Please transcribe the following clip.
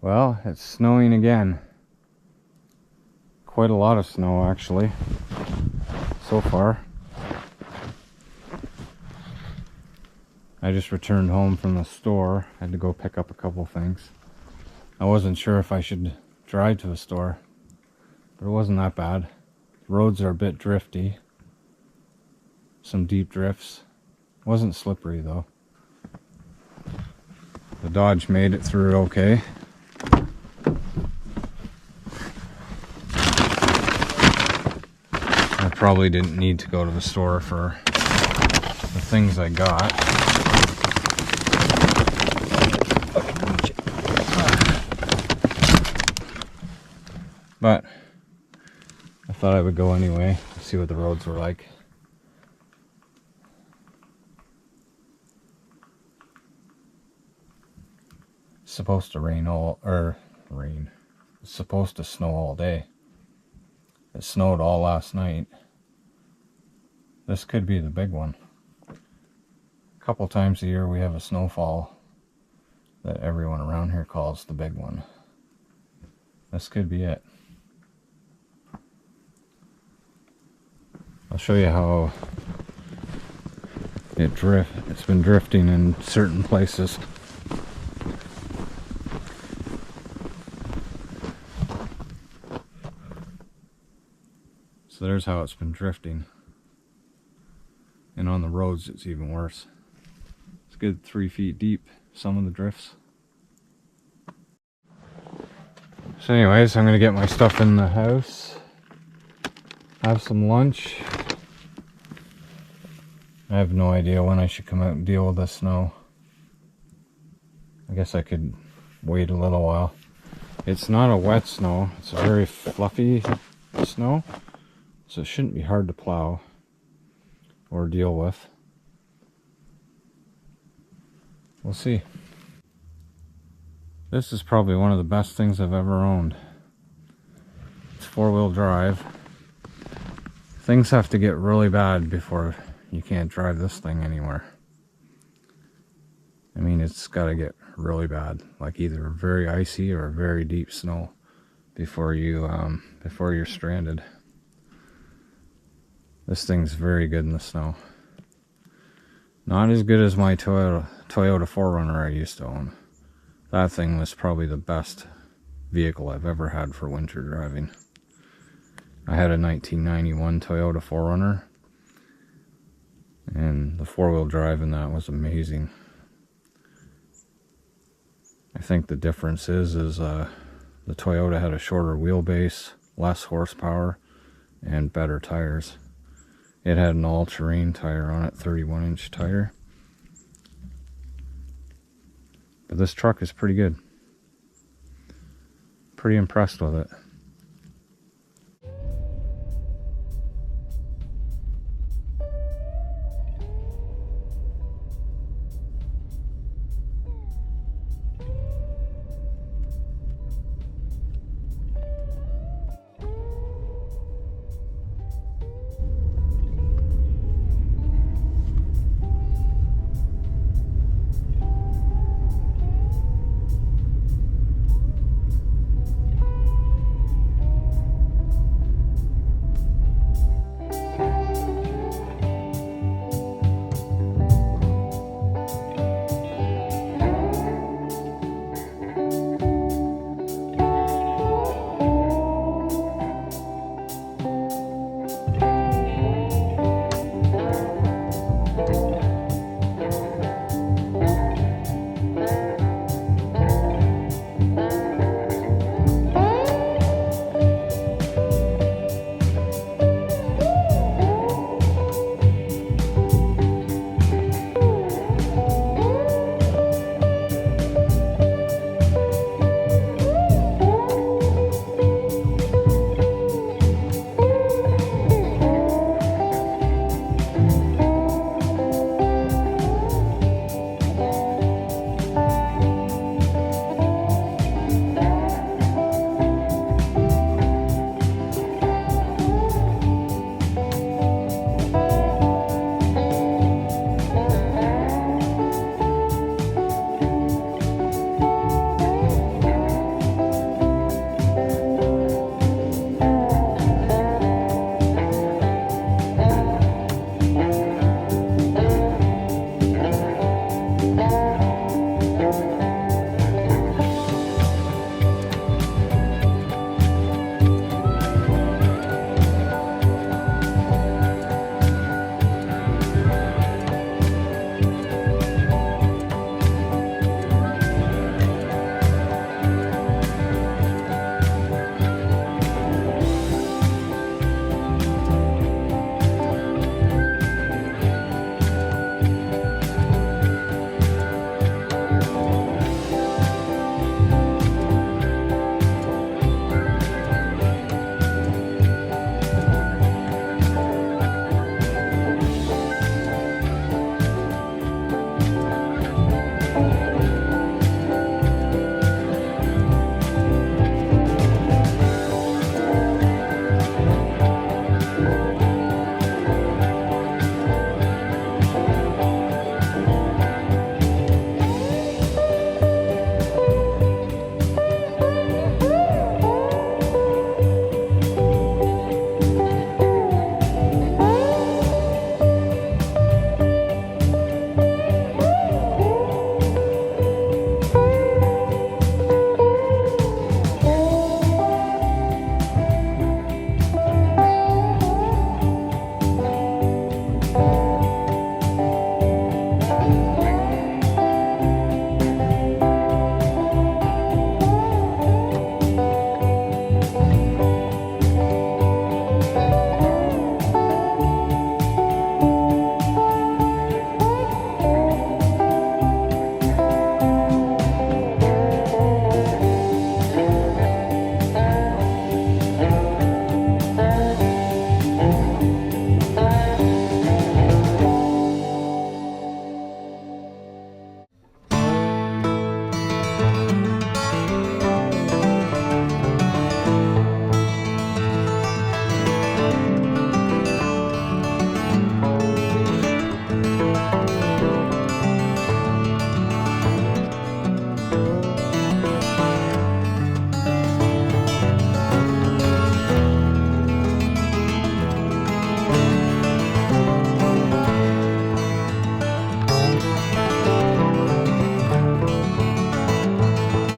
Well, it's snowing again. Quite a lot of snow actually, so far. I just returned home from the store. I had to go pick up a couple things. I wasn't sure if I should drive to a store, but it wasn't that bad. The roads are a bit drifty. Some deep drifts. It wasn't slippery though. The Dodge made it through it okay. I probably didn't need to go to the store for the things I got. But I thought I would go anyway to see what the roads were like. It's supposed to it's supposed to snow all day. It snowed all last night. This could be the big one. A couple times a year we have a snowfall that everyone around here calls the big one. This could be it. I'll show you how it's been drifting in certain places. So there's how it's been drifting. And on the roads it's even worse. It's a good 3 feet deep, some of the drifts. So anyways, I'm gonna get my stuff in the house, have some lunch. I have no idea when I should come out and deal with the snow. I guess I could wait a little while. It's not a wet snow, it's a very fluffy snow, so it shouldn't be hard to plow or deal with. We'll see. This is probably one of the best things I've ever owned. It's 4-wheel drive. Things have to get really bad before you can't drive this thing anywhere. I mean, it's got to get really bad, like either very icy or very deep snow before you're stranded. This thing's very good in the snow. Not as good as my Toyota 4Runner I used to own. That thing was probably the best vehicle I've ever had for winter driving. I had a 1991 Toyota 4Runner, and the 4-wheel drive in that was amazing. I think the difference is the Toyota had a shorter wheelbase, less horsepower, and better tires. It had an all-terrain tire on it, 31-inch tire. But this truck is pretty good. Pretty impressed with it.